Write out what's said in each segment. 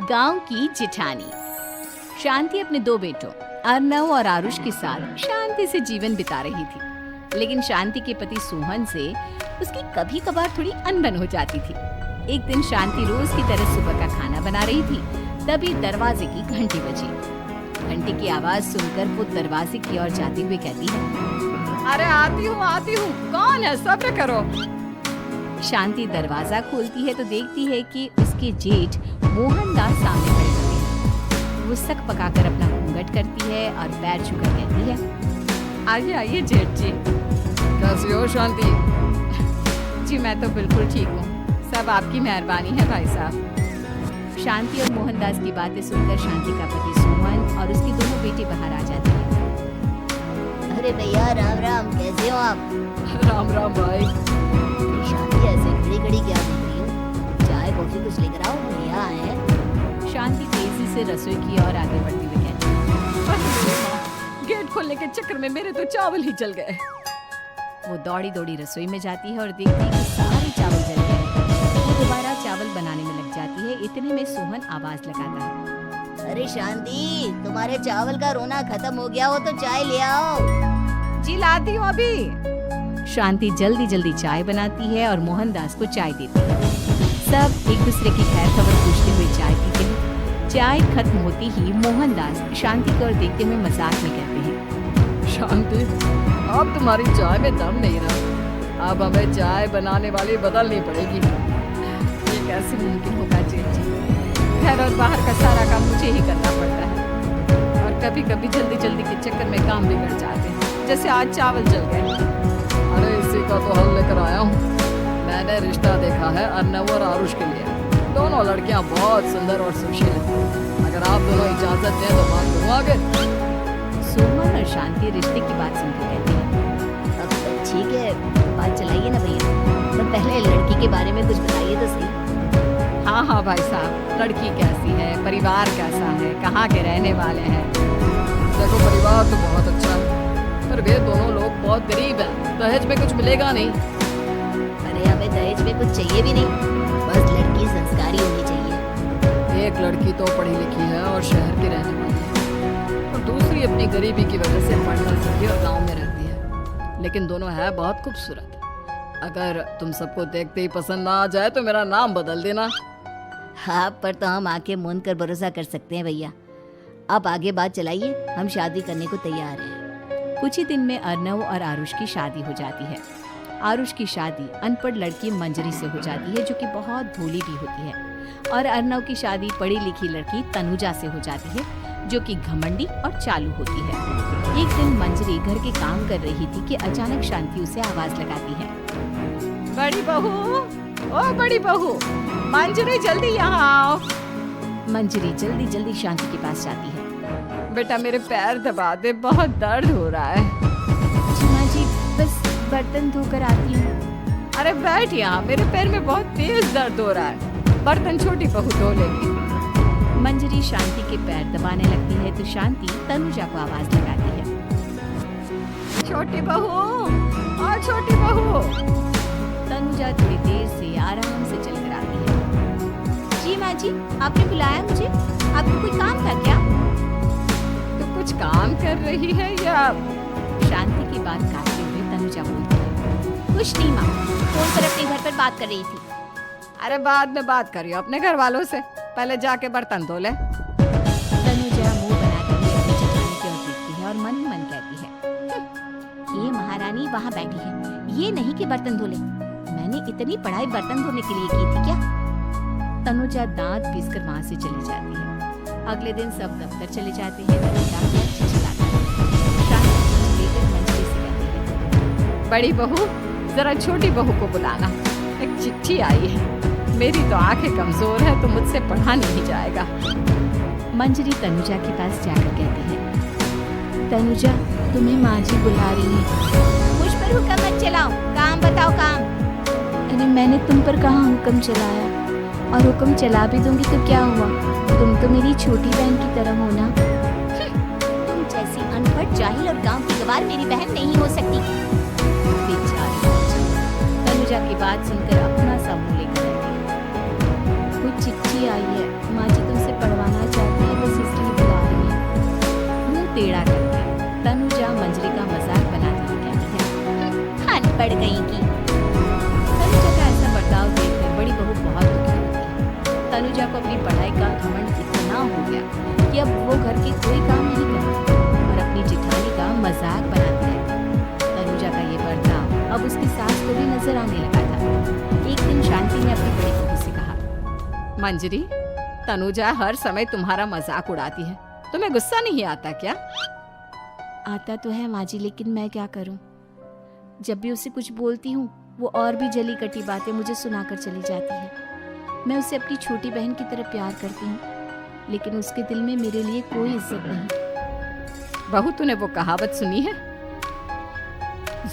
गांव की जिठानी। शांति अपने दो बेटों अर्नव और आरुष के साथ शांति से जीवन बिता रही थी, लेकिन शांति के पति सोहन से उसकी कभी कभार थोड़ी अनबन हो जाती थी। एक दिन शांति रोज की तरह सुबह का खाना बना रही थी, तभी दरवाजे की घंटी बजी। घंटी की आवाज सुनकर वो दरवाजे की ओर जाते हुए कहती है, अरे आती हूँ, कौन है, सब्र करो। शांति दरवाजा खोलती है तो देखती है कि उसके जेठ मोहनदास सामने खड़े हुए हैं। वो सक पकाकर अपना घूंघट करती है और पैर छूकर कहती है, आइए जेठ जी। कैसी हो शांति? जी मैं तो बिल्कुल ठीक हूँ, सब आपकी मेहरबानी है भाई साहब। शांति और मोहनदास की बातें सुनकर शांति का पति सोहन और उसके दोनों बेटे बाहर आ जाते हैं। अरे भैया राम राम, कैसे हो आप? राम राम भाई। शांति ऐसे खड़ी खड़ी क्या देख रही हो? चाय कॉफी कुछ लेकर आओ, भैया आए हैं। शांति तेजी से रसोई की ओर आगे बढ़ती हुई कहती है, गेट खोलने के चक्कर में मेरे तो चावल ही जल गए। वो दौड़ी दौड़ी रसोई में जाती है और देखती है कि सारे चावल जल गए। वो दोबारा चावल बनाने में लग जाती है। इतने में सोहन आवाज लगाता है, अरे शांति, तुम्हारे चावल का रोना खत्म हो गया हो तो चाय ले आओ। जी लाती हूँ अभी। शांति जल्दी जल्दी चाय बनाती है और मोहनदास को चाय देती है। सब एक दूसरे की खैर खबर पूछते हुए चाय पीते हैं। चाय खत्म होती ही मोहनदास शांति की ओर देखते हुए मजाक में कहते हैं, शांति, अब तुम्हारी चाय में दम नहीं रहा, अब हमें चाय बनाने वाली बदलनी पड़ेगी। ये कैसे मुमकिन होगा जेठ जी? घर और बाहर का सारा काम मुझे ही करना पड़ता है और कभी कभी जल्दी जल्दी के चक्कर में काम बिगड़ जाते हैं, जैसे आज चावल जल गए। अरे इसी का तो हल लेकर आया हूँ। मैंने रिश्ता देखा है अर्नव और आरुष के लिए। दोनों लड़कियाँ बहुत सुंदर और सुशील हैं। अगर आप दोनों इजाजत दें तो बात करूँ आगे। सोहन और शांति रिश्ते की बात सुनकर कहती है, अब ठीक है, बात चलाइए ना भैया, तो पहले लड़की के बारे में कुछ बताइए तो सही। हाँ भाई साहब, लड़की कैसी है, परिवार कैसा है, कहाँ के रहने वाले हैं? देखो परिवार तो बहुत अच्छा है, पर वे दोनों लोग बहुत गरीब हैं। दहेज में कुछ मिलेगा नहीं। अरे हमें दहेज में कुछ चाहिए भी नहीं, बस लड़की संस्कारी होनी चाहिए। एक लड़की तो पढ़ी लिखी है और शहर की रहने वाली है, और दूसरी अपनी गरीबी की वजह से पढ़ना सीखी और गांव में रहती है, लेकिन दोनों है बहुत खूबसूरत। अगर तुम सबको देखते ही पसंद ना आ जाए तो मेरा नाम बदल देना। हाँ, पर तो हम आके मूंद कर भरोसा कर सकते हैं भैया। अब आगे बात चलाइए, हम शादी करने को तैयार हैं। कुछ ही दिन में अर्नव और आरुष की शादी हो जाती है। आरुष की शादी अनपढ़ लड़की मंजरी से हो जाती है, जो कि बहुत भोली भी होती है, और अर्नव की शादी पढ़ी लिखी लड़की तनुजा से हो जाती है, जो कि घमंडी और चालू होती है। एक दिन मंजरी घर के काम कर रही थी कि अचानक शांति उसे आवाज लगाती है, बड़ी बहू, ओ बड़ी बहू, मंजरी जल्दी यहाँ आओ। मंजरी जल्दी जल्दी शांति के पास जाती है। बेटा मेरे पैर दबा दे, बहुत दर्द हो रहा है। जी माँ जी, बस बर्तन धोकर आती हूँ। अरे बैठ यहाँ, मेरे पैर में बहुत तेज दर्द हो रहा है, बर्तन छोटी बहू धो लेगी। मंजरी शांति के पैर दबाने लगती है तो शांति तनुजा को आवाज लगाती है, छोटी बहू, और छोटी बहू। तनुजा थोड़ी देर से आराम से चलकर आती है। जी माँ जी, आपने बुलाया मुझे? आपको कोई काम था क्या? तो कुछ काम कर रही है या? शांति की बात काटते हुए तनुजा बोलती है, कुछ नहीं माँ, फोन पर अपने घर पर बात कर रही थी। अरे बाद में बात करियो अपने घर वालों से, पहले जाके बर्तन धो ले। तनुजा मुंह बनाते हुए अपनी जेठानी की ओर देखती है और मन ही मन कहती है, ये महारानी वहाँ बैठी है, ये नहीं कि बर्तन धो ले। मैंने इतनी पढ़ाई बर्तन धोने के लिए की थी क्या? तनुजा दांत पीसकर वहाँ से चली जाती है। अगले दिन सब दफ्तर चले जाते हैं। तनुजा घर चिल्लाता है। शांति लेकर मंजरी से कहती है, बड़ी बहू, जरा छोटी बहू को बुलाना, एक चिट्ठी आई है। मेरी तो आंखें कमजोर है तो मुझसे पढ़ा नहीं जाएगा। मंजरी तनुजा के पास जाकर कहती है, तनुजा तुम्हें माँ जी बुला रही है। मुझ पर हुक्म मत चलाओ, काम बताओ काम। अरे मैंने तुम पर कहाँ हुक्म चलाया, और हुक्म चला भी दूंगी तो क्या हुआ, तुम तो मेरी छोटी बहन की तरह हो ना। तुम जैसी अनपढ़ जाहिल और गांव की गवार मेरी बहन नहीं हो सकती। बेचारी तनुजा की बात सुनकर अपना सा मुंह लेकर कुछ चिट्ठी आई है, माँ जी तुमसे मंजरी, तनुजा हर समय तुम्हारा मजाक उड़ाती है, तुम्हें गुस्सा नहीं आता क्या? आता तो है माँ जी, लेकिन मैं क्या करूं? जब भी उसे कुछ बोलती हूँ वो और भी जली कटी बातें मुझे सुनाकर चली जाती है। मैं उसे अपनी छोटी बहन की तरह प्यार करती हूँ, लेकिन उसके दिल में मेरे लिए कोई इज्जत नहीं। बहू, तूने वो कहावत सुनी है,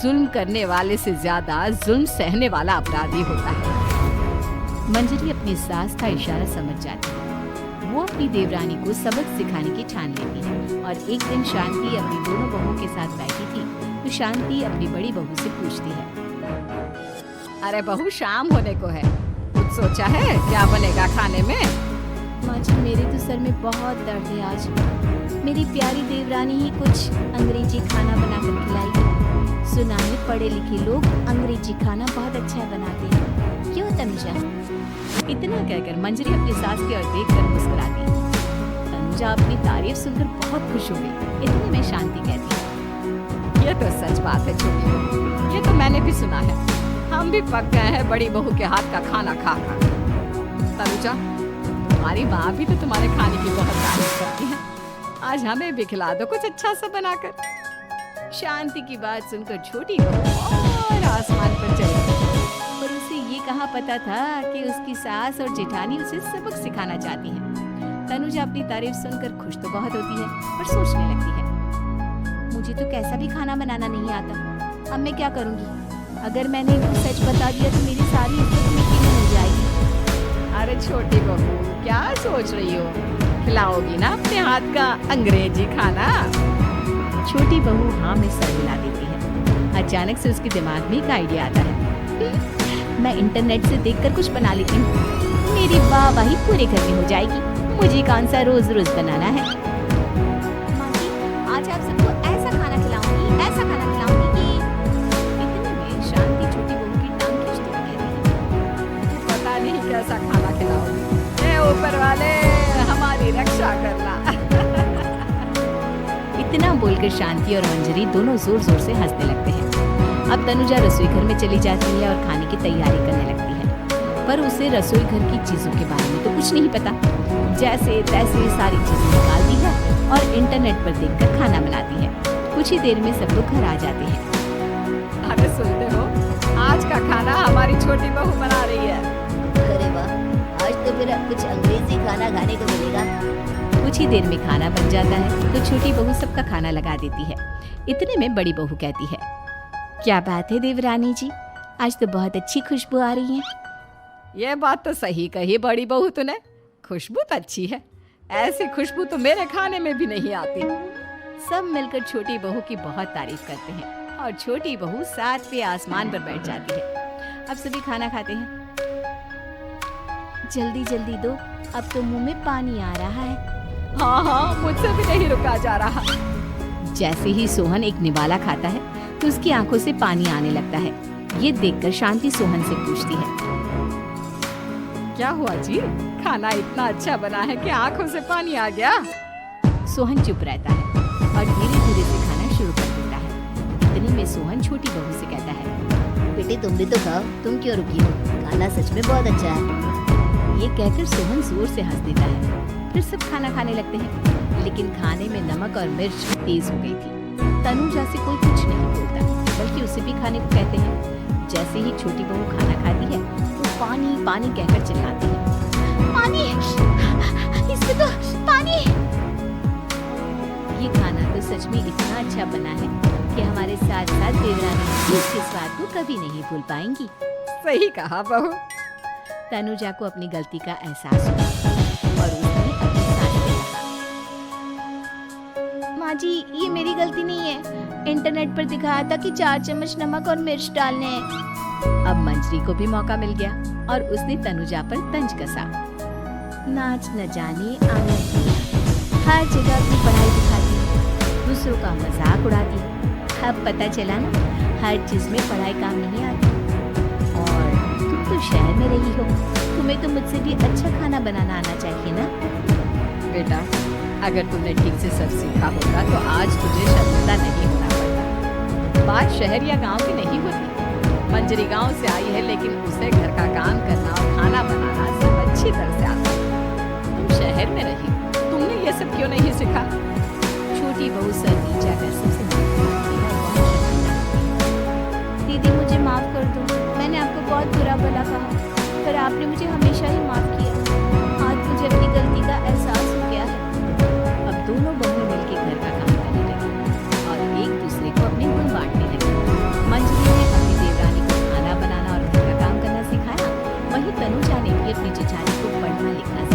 जुल्म करने वाले से ज्यादा जुल्म सहने वाला अपराधी होता है। मंजरी अपनी सास का इशारा समझ जाती है। वो अपनी देवरानी को सबक सिखाने की ठान लेती है और एक दिन शांति अपनी दोनों बहुओं के साथ बैठी थी तो शांति अपनी बड़ी बहू से पूछती है, अरे बहू, शाम होने को है, कुछ सोचा है क्या बनेगा खाने में? माँ जी, मेरे तो सर में बहुत दर्द है आज। मेरी प्यारी देवरानी ही कुछ अंग्रेजी खाना बनाकर खिलाएगी। सुना है पढ़े लिखे लोग अंग्रेजी खाना बहुत अच्छा बनाते हैं, क्यों तनुजा? इतना कहकर मंजरी अपनी सास की ओर देखकर मुस्कुराती। तनुजा अपनी तारीफ सुनकर बहुत खुश हो गई। इतने में शांति कहती है, ये तो सच बात है छोटी बहू, ये तो मैंने भी सुना है। हम भी पक गए हैं बड़ी बहू के हाथ का खाना खा खा। तनुजा, तुम्हारी माँ भी तो तुम्हारे खाने की बहुत तारीफ करती है, आज हमें भी खिला दो कुछ अच्छा सा बनाकर। शांति की बात सुनकर छोटी बहू और आसमान पर चली गई। पर उसे ये कहाँ पता था कि उसकी सास और जेठानी उसे सबक सिखाना चाहती है। तनुजा अपनी तारीफ सुनकर खुश तो बहुत होती है, पर सोचने लगती है, मुझे तो कैसा भी खाना बनाना नहीं आता। अब मैं क्या करूँगी? अगर मैंने कुछ सच बता दिया तो मेरी सारी इज्जत मिट्टी में हो जाएगी। अरे छोटी बहू, क्या सोच रही हो? खिलाओगी ना अपने हाथ का अंग्रेजी खाना? छोटी बहू हाँ में सर हिला देती है। अचानक से उसके दिमाग में एक आइडिया आता है, मैं इंटरनेट से देखकर कुछ बना लेती हूँ, मेरी वाहवाही पूरे घर में हो जाएगी। मुझे कौन सा रोज रोज बनाना है। माँ जी, आज आप सबको ऐसा खाना खिलाऊंगी, ऐसा खाना खिलाऊंगी कि। इतने में शांति छोटी बहू की टांग खींचती हुई कहती है, पता नहीं कैसा खाना खिलाओगी, ये ऊपर वाले हमारी रक्षा करना। इतना बोलकर शांति और मंजरी दोनों जोर जोर से हंसने लगते हैं। अब तनुजा रसोई घर में चली जाती है और खाने की तैयारी करने लगती है, पर उसे रसोई घर की चीजों के बारे में तो कुछ नहीं पता। जैसे तैसे सारी चीजें निकालती है और इंटरनेट पर देखकर खाना बनाती है। कुछ ही देर में सब लोग घर आ जाते हैं। अरे सुनते हो, आज का खाना हमारी छोटी बहू बना रही है। अरे वाह, आज तो फिर कुछ अंग्रेजी खाना खाने को मिलेगा। कुछ ही देर में खाना बन जाता है तो छोटी बहू सबका खाना लगा देती है। इतने में बड़ी बहू कहती है, क्या बात है देवरानी जी, आज तो बहुत अच्छी खुशबू आ रही है। ये बात तो सही कही बड़ी बहू तूने, खुशबू तो अच्छी है, ऐसी खुशबू तो मेरे खाने में भी नहीं आती। सब मिलकर छोटी बहू की बहुत तारीफ करते हैं और छोटी बहू 7वें आसमान पर बैठ जाती है। अब सभी खाना खाते हैं। जल्दी जल्दी दो, अब तो मुंह में पानी आ रहा है। हाँ हाँ, मुझसे भी नहीं रुका जा रहा। जैसे ही सोहन एक निवाला खाता है तो उसकी आंखों से पानी आने लगता है। ये देखकर शांति सोहन से पूछती है, क्या हुआ जी, खाना इतना अच्छा बना है कि आंखों से पानी आ गया? सोहन चुप रहता है और धीरे धीरे से खाना शुरू कर देता है। इतने में सोहन छोटी बहू से कहता है, बेटी तुम भी तो खाओ, तुम क्यों रुकी हो? खाना सच में बहुत अच्छा है। ये कहकर सोहन जोर से हंस देता है। फिर सब खाना खाने लगते हैं, लेकिन खाने में नमक और मिर्च तेज हो गई थी। तनुजा से कोई कुछ नहीं बोलता, बल्कि उसे भी खाने को कहते हैं। जैसे ही छोटी बहू खाना खाती है वो पानी पानी कहकर चिल्लाती है, पानी, इसमें तो पानी। ये खाना तो सच में इतना अच्छा बना है कि हमारे साथ साथ देवरानी इसके स्वाद को कभी नहीं भूल पाएंगी। सही कहा बहू। तनुजा को अपनी गलती का एहसास हुआ और उसने अपनी सास से कहा, माँ जी ये मेरी गलती नहीं है, इंटरनेट पर दिखाया था कि 4 चम्मच नमक और मिर्च डालने हैं। अब मंजरी को भी मौका मिल गया और उसने तनुजा पर तंज कसा। नाच न जाने आंगन टेढ़ा, हर जगह अपनी पढ़ाई दिखाती है, दूसरों का मजाक उड़ाती है। अब पता चला ना, हर चीज में पढ़ाई काम नहीं आती। और तुम तो शहर में रही हो, तुम्हें तो मुझसे भी अच्छा खाना बनाना आना चाहिए ना। बेटा, अगर तुमने ठीक से सब सीखा होगा तो आज तुझे शर्मिंदा नहीं होना पड़ता। बात शहर या गांव की नहीं होती। मंजरी गांव से आई है, लेकिन उसे घर का काम करना और खाना बनाना सब अच्छी तरह से आता है। सिखा। छोटी बहू सर नीचा कर सबसे माफी मांगती है और बहुत शर्मिंदा होती है। दीदी मुझे माफ कर दो, मैंने आपको बहुत बुरा भला कहा, पर आपने मुझे हमेशा ही माफ किया। आज मुझे अपनी गलती का एहसास हो गया है। अब दोनों बहुएं मिलकर घर का काम करने लगी और एक दूसरे को अपने गुण बांटने लगी। मंजरी ने अपनी देवरानी को खाना बनाना और घर का काम करना सिखाया, वहीं तनुजा ने भी अपनी जेठानी को पढ़ना लिखना